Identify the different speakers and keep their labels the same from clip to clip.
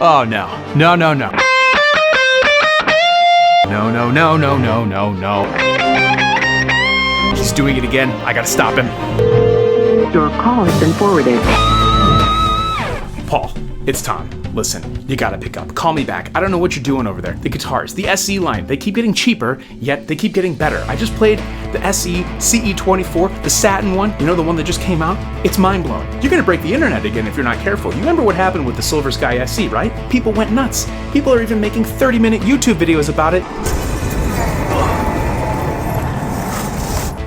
Speaker 1: Oh no, no, no, no. No, no, no, no, no, no, no. He's doing it again. I gotta stop him.
Speaker 2: Your call has been forwarded.
Speaker 1: Paul, it's Tom. Listen, you gotta pick up. Call me back. I don't know what you're doing over there. The guitars, the SE line, they keep getting cheaper, yet they keep getting better. I just played the SE CE24, the Satin one, you know, the one that just came out? It's mind-blowing. You're gonna break the internet again if you're not careful. You remember what happened with the Silver Sky SE, right? People went nuts. People are even making 30-minute YouTube videos about it.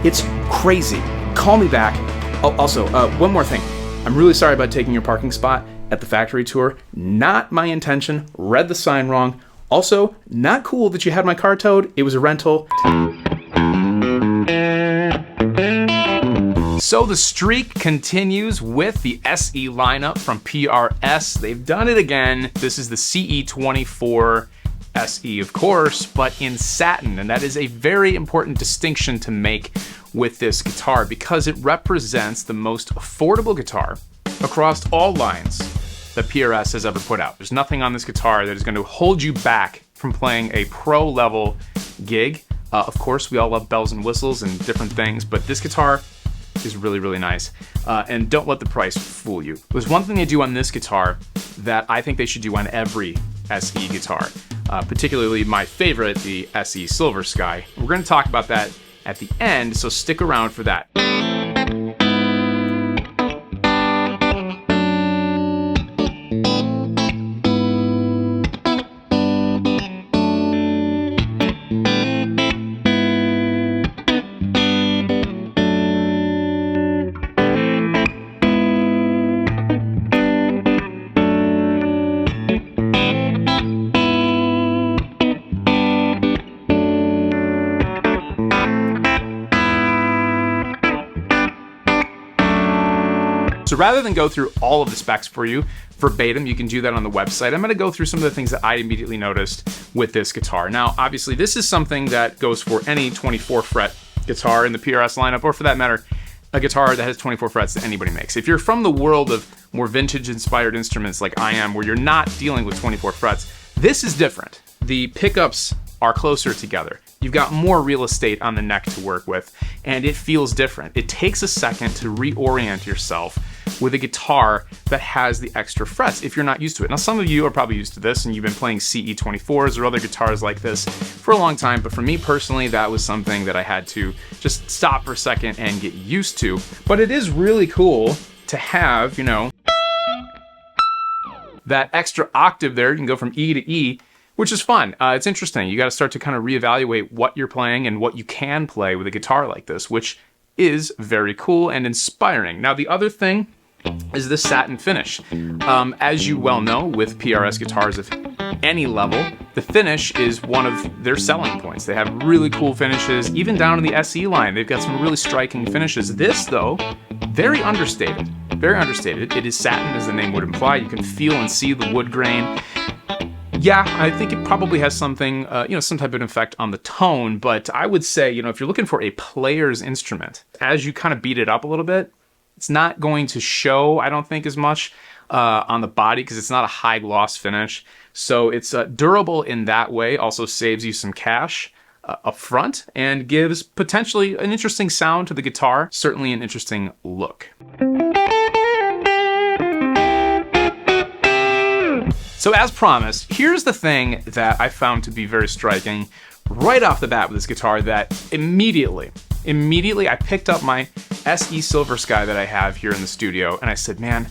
Speaker 1: It's crazy. Call me back. Oh, also, one more thing. I'm really sorry about taking your parking spot at the factory tour. Not my intention. Read the sign wrong. Also, not cool that you had my car towed. It was a rental. So the streak continues with the SE lineup from PRS. They've done it again. This is the CE24 SE, of course, but in satin, and that is a very important distinction to make with this guitar because it represents the most affordable guitar across all lines that PRS has ever put out. There's nothing on this guitar that is going to hold you back from playing a pro level gig. Of course, we all love bells and whistles and different things, but this guitar is really, really nice. And don't let the price fool you. There's one thing they do on this guitar that I think they should do on every SE guitar, particularly my favorite, the SE Silver Sky. We're going to talk about that at the end, so stick around for that. So rather than go through all of the specs for you verbatim, you can do that on the website. I'm going to go through some of the things that I immediately noticed with this guitar. Now, obviously, this is something that goes for any 24 fret guitar in the PRS lineup, or for that matter, a guitar that has 24 frets that anybody makes. If you're from the world of more vintage inspired instruments like I am, where you're not dealing with 24 frets, this is different. The pickups are closer together. You've got more real estate on the neck to work with, and it feels different. It takes a second to reorient yourself with a guitar that has the extra frets if you're not used to it. Now, some of you are probably used to this and you've been playing CE24s or other guitars like this for a long time, but for me personally, that was something that I had to just stop for a second and get used to. But it is really cool to have, you know, that extra octave there. You can go from E to E, which is fun. It's interesting. You got to start to kind of reevaluate what you're playing and what you can play with a guitar like this, which is very cool and inspiring. Now, the other thing is the satin finish. As you well know, with PRS guitars of any level, the finish is one of their selling points. They have really cool finishes, even down in the SE line. They've got some really striking finishes. This, though, very understated. Very understated. It is satin, as the name would imply. You can feel and see the wood grain. Yeah, I think it probably has something, some type of effect on the tone, but I would say, if you're looking for a player's instrument, as you kind of beat it up a little bit, it's not going to show, I don't think, as much on the body because it's not a high gloss finish. So it's durable in that way, also saves you some cash up front and gives potentially an interesting sound to the guitar, certainly an interesting look. So as promised, here's the thing that I found to be very striking right off the bat with this guitar that immediately I picked up my SE Silver Sky that I have here in the studio and I said, man,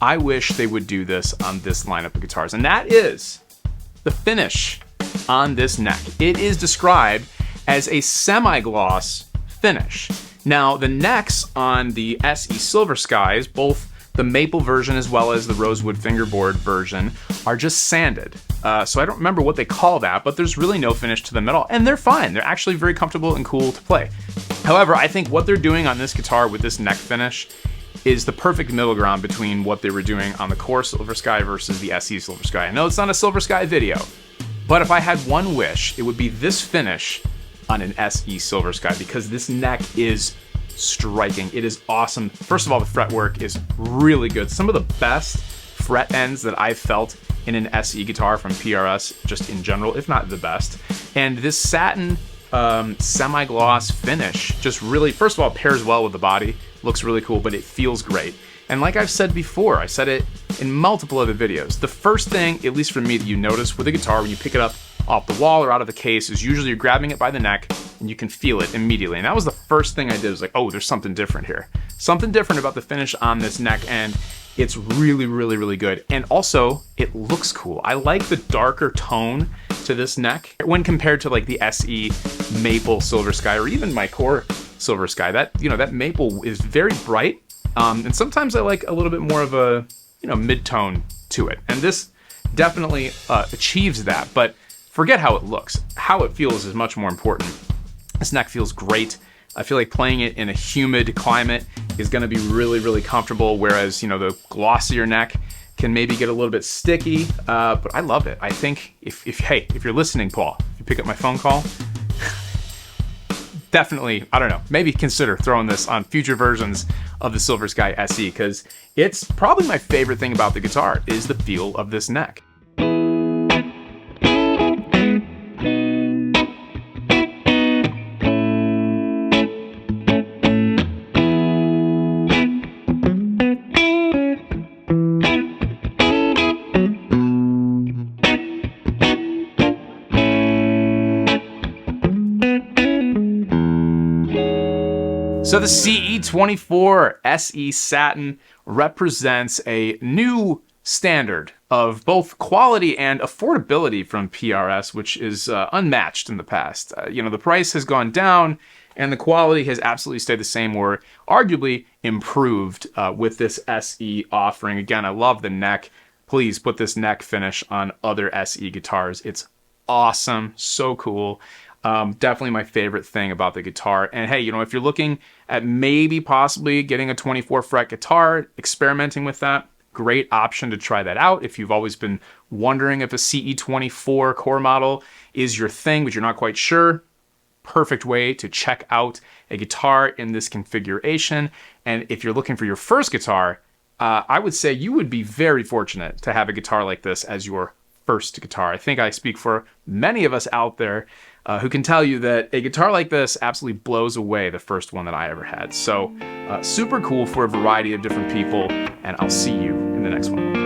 Speaker 1: I wish they would do this on this lineup of guitars. And that is the finish on this neck. It is described as a semi-gloss finish. Now, the necks on the SE Silver Skies, both the maple version as well as the rosewood fingerboard version, are just sanded. So I don't remember what they call that, but there's really no finish to them at all. And they're fine. They're actually very comfortable and cool to play. However, I think what they're doing on this guitar with this neck finish is the perfect middle ground between what they were doing on the core Silver Sky versus the SE Silver Sky. I know it's not a Silver Sky video, but if I had one wish, it would be this finish on an SE Silver Sky because this neck is striking. It is awesome. First of all, the fretwork is really good. Some of the best fret ends that I've felt in an SE guitar from PRS, just in general, if not the best. And this satin semi-gloss finish just really, first of all, pairs well with the body, looks really cool, but it feels great. And like I've said before, I said it in multiple other videos, the first thing, at least for me, that you notice with a guitar when you pick it up off the wall or out of the case is usually you're grabbing it by the neck and you can feel it immediately. And that was the first thing I did, was like, oh, there's something different here. Something different about the finish on this neck, and it's really, really, really good. And also, it looks cool. I like the darker tone to this neck when compared to like the SE Maple Silver Sky or even my Core Silver Sky. That, you know, that maple is very bright. And sometimes I like a little bit more of a, you know, mid-tone to it. And this definitely achieves that, but forget how it looks. How it feels is much more important. This neck feels great. I feel like playing it in a humid climate is going to be really, really comfortable, whereas, you know, the glossier neck can maybe get a little bit sticky, but I love it. I think if you're listening, Paul, if you pick up my phone call, definitely, I don't know, maybe consider throwing this on future versions of the Silver Sky SE, because it's probably my favorite thing about the guitar is the feel of this neck. So the CE24 SE Satin represents a new standard of both quality and affordability from PRS, which is unmatched in the past. You know, the price has gone down and the quality has absolutely stayed the same, or arguably improved with this SE offering. Again, I love the neck. Please put this neck finish on other SE guitars. It's awesome, so cool. Definitely my favorite thing about the guitar. And hey, you know, if you're looking at maybe possibly getting a 24 fret guitar, experimenting with that, great option to try that out. If you've always been wondering if a CE24 core model is your thing, but you're not quite sure, perfect way to check out a guitar in this configuration. And if you're looking for your first guitar, I would say you would be very fortunate to have a guitar like this as your first guitar. I think I speak for many of us out there who can tell you that a guitar like this absolutely blows away the first one that I ever had. So super cool for a variety of different people, and I'll see you in the next one.